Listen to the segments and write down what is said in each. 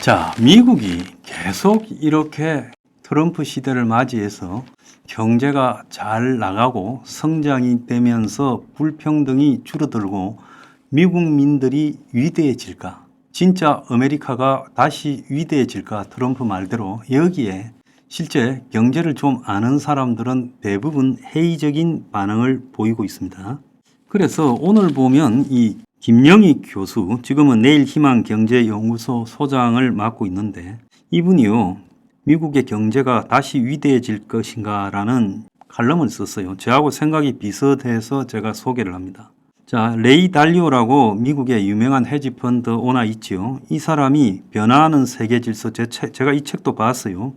자, 미국이 계속 이렇게 트럼프 시대를 맞이해서 경제가 잘 나가고 성장이 되면서 불평등이 줄어들고 미국민들이 위대해질까? 진짜 아메리카가 다시 위대해질까? 트럼프 말대로 여기에 실제 경제를 좀 아는 사람들은 대부분 회의적인 반응을 보이고 있습니다. 그래서 오늘 보면 이 김영희 교수, 지금은 내일희망경제연구소 소장을 맡고 있는데 이분이요, 미국의 경제가 다시 위대해질 것인가라는 칼럼을 썼어요. 저하고 생각이 비슷해서 제가 소개를 합니다. 자, 레이 달리오라고 미국의 유명한 헤지펀드 오너 있지요. 이 사람이 변화하는 세계 질서, 제가 이 책도 봤어요.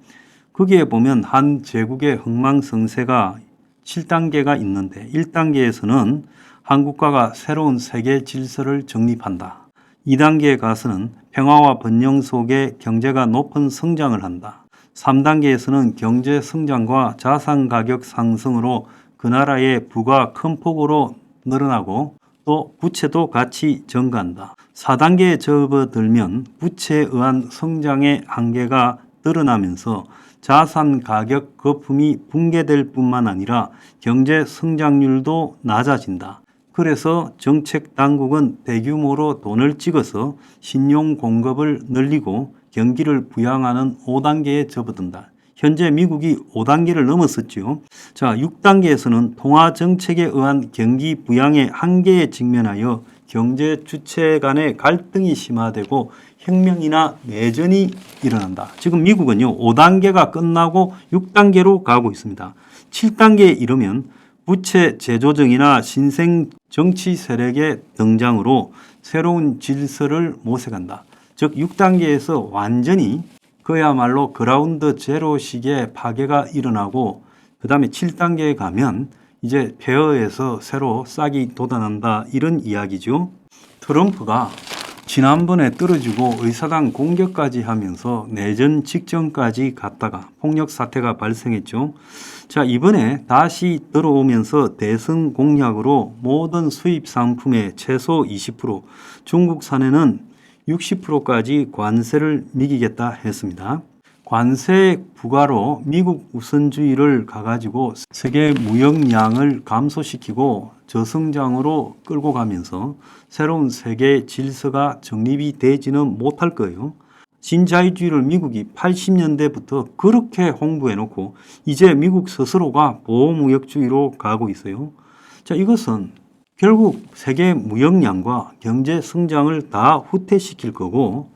거기에 보면 한 제국의 흥망성쇠가 7단계가 있는데 1단계에서는 한 국가가 새로운 세계 질서를 정립한다. 2단계에 가서는 평화와 번영 속에 경제가 높은 성장을 한다. 3단계에서는 경제 성장과 자산 가격 상승으로 그 나라의 부가 큰 폭으로 늘어나고 또 부채도 같이 증가한다. 4단계에 접어들면 부채에 의한 성장의 한계가 드러나면서 자산 가격 거품이 붕괴될 뿐만 아니라 경제 성장률도 낮아진다. 그래서 정책 당국은 대규모로 돈을 찍어서 신용 공급을 늘리고 경기를 부양하는 5단계에 접어든다. 현재 미국이 5단계를 넘었었죠. 자, 6단계에서는 통화 정책에 의한 경기 부양의 한계에 직면하여 경제 주체 간의 갈등이 심화되고 혁명이나 내전이 일어난다. 지금 미국은요, 5단계가 끝나고 6단계로 가고 있습니다. 7단계에 이르면 부채 재조정이나 신생 정치 세력의 등장으로 새로운 질서를 모색한다. 즉 6단계에서 완전히 그야말로 그라운드 제로식의 파괴가 일어나고 그 다음에 7단계에 가면 이제 폐허에서 새로 싹이 돋아난다, 이런 이야기죠. 트럼프가 지난번에 떨어지고 의사당 공격까지 하면서 내전 직전까지 갔다가 폭력 사태가 발생했죠. 자, 이번에 다시 들어오면서 대선 공약으로 모든 수입 상품의 최소 20%, 중국산에는 60%까지 관세를 매기겠다 했습니다. 관세 부과로 미국 우선주의를 가가지고 세계 무역량을 감소시키고 저성장으로 끌고 가면서 새로운 세계 질서가 정립이 되지는 못할 거예요. 신자유주의를 미국이 80년대부터 그렇게 홍보해 놓고 이제 미국 스스로가 보호무역주의로 가고 있어요. 자, 이것은 결국 세계 무역량과 경제 성장을 다 후퇴시킬 거고,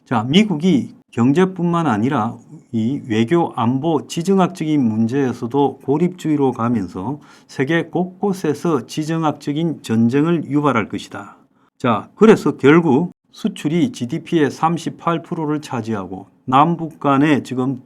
자, 미국이 경제뿐만 아니라 이 외교 안보 지정학적인 문제에서도 고립주의로 가면서 세계 곳곳에서 지정학적인 전쟁을 유발할 것이다. 자, 그래서 결국 수출이 GDP의 38%를 차지하고 남북 간에 지금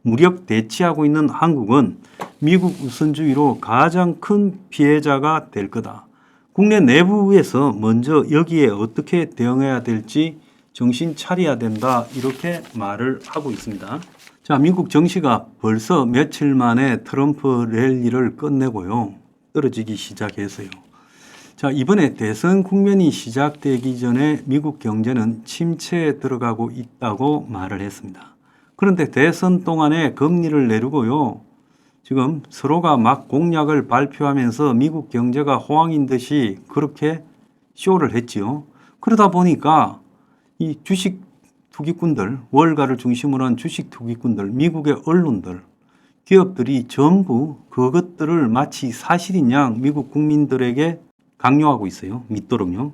무력 대치하고 있는 한국은 미국 우선주의로 가장 큰 피해자가 될 거다. 국내 내부에서 먼저 여기에 어떻게 대응해야 될지 정신 차려야 된다, 이렇게 말을 하고 있습니다. 자, 미국 정시가 벌써 며칠 만에 트럼프 랠리를 끝내고요, 떨어지기 시작했어요. 자, 이번에 대선 국면이 시작되기 전에 미국 경제는 침체에 들어가고 있다고 말을 했습니다. 그런데 대선 동안에 금리를 내리고요, 지금 서로가 막 공약을 발표하면서 미국 경제가 호황인 듯이 그렇게 쇼를 했지요. 그러다 보니까 이 주식 투기꾼들, 월가를 중심으로 한 주식 투기꾼들, 미국의 언론들, 기업들이 전부 그것들을 마치 사실인 양 미국 국민들에게 강요하고 있어요. 믿도록요.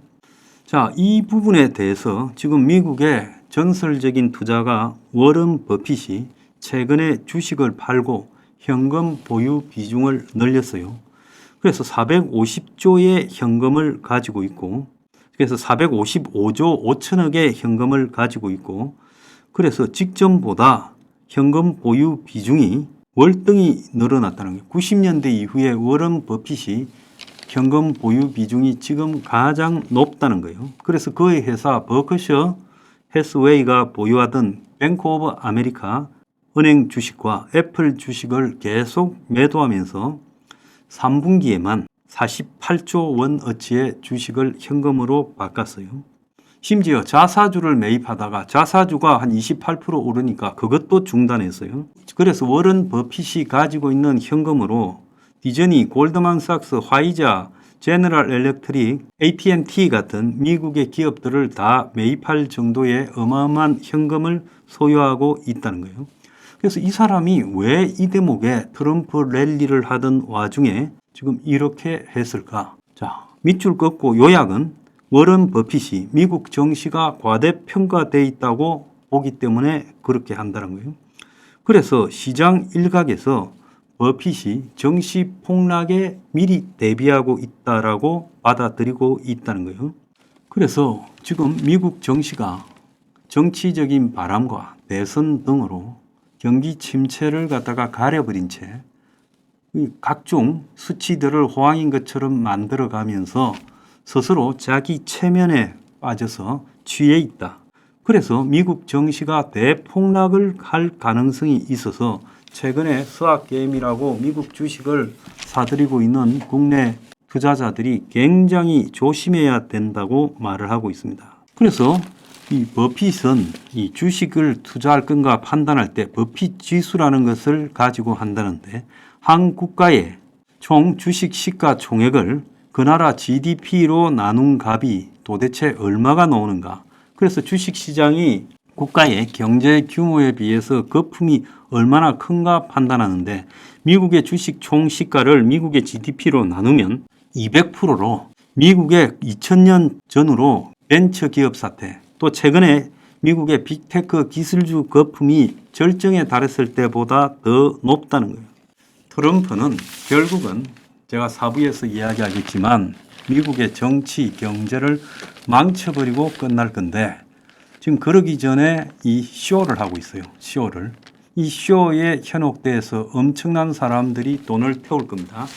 자, 이 부분에 대해서 지금 미국의 전설적인 투자가 워런 버핏이 최근에 주식을 팔고 현금 보유 비중을 늘렸어요. 그래서 450조의 현금을 가지고 있고, 그래서 455조 5천억의 현금을 가지고 있고, 그래서 직전보다 현금 보유 비중이 월등히 늘어났다는 거예요. 90년대 이후에 워런 버핏이 현금 보유 비중이 지금 가장 높다는 거예요. 그래서 그의 회사 버크셔 해스웨이가 보유하던 뱅크 오브 아메리카 은행 주식과 애플 주식을 계속 매도하면서 3분기에만 48조 원어치의 주식을 현금으로 바꿨어요. 심지어 자사주를 매입하다가 자사주가 한 28% 오르니까 그것도 중단했어요. 그래서 워런 버핏이 가지고 있는 현금으로 디즈니, 골드만삭스, 화이자, 제너럴 일렉트릭, AT&T 같은 미국의 기업들을 다 매입할 정도의 어마어마한 현금을 소유하고 있다는 거예요. 그래서 이 사람이 왜 이 대목에 트럼프 랠리를 하던 와중에 지금 이렇게 했을까? 자, 밑줄 긋고 요약은 워런 버핏이 미국 정시가 과대평가되어 있다고 보기 때문에 그렇게 한다는 거예요. 그래서 시장 일각에서 버핏이 정시 폭락에 미리 대비하고 있다라고 받아들이고 있다는 거예요. 그래서 지금 미국 정시가 정치적인 바람과 대선 등으로 경기 침체를 갖다가 가려버린 채 각종 수치들을 호황인 것처럼 만들어가면서 스스로 자기 체면에 빠져서 취해 있다. 그래서 미국 정시가 대폭락을 할 가능성이 있어서 최근에 스왑게임이라고 미국 주식을 사들이고 있는 국내 투자자들이 굉장히 조심해야 된다고 말을 하고 있습니다. 그래서 이 버핏은 이 주식을 투자할 건가 판단할 때 버핏 지수라는 것을 가지고 한다는데 한 국가의 총 주식 시가 총액을 그 나라 GDP로 나눈 값이 도대체 얼마가 나오는가. 그래서 주식시장이 국가의 경제 규모에 비해서 거품이 얼마나 큰가 판단하는데 미국의 주식 총 시가를 미국의 GDP로 나누면 200%로 미국의 2000년 전으로 벤처기업 사태 또 최근에 미국의 빅테크 기술주 거품이 절정에 달했을 때보다 더 높다는 거예요. 트럼프는 결국은 제가 사부에서 이야기하겠지만 미국의 정치, 경제를 망쳐버리고 끝날 건데 지금 그러기 전에 이 쇼를 하고 있어요. 쇼를. 이 쇼에 현혹돼서 엄청난 사람들이 돈을 태울 겁니다.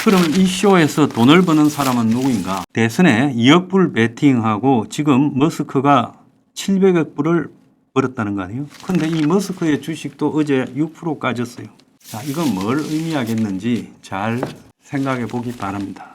그럼 이 쇼에서 돈을 버는 사람은 누구인가? 대선에 2억 불 베팅하고 지금 머스크가 700억 불을 벌었다는 거 아니에요? 근데 이 머스크의 주식도 어제 6% 까졌어요. 자, 이건 뭘 의미하겠는지 잘 생각해 보기 바랍니다.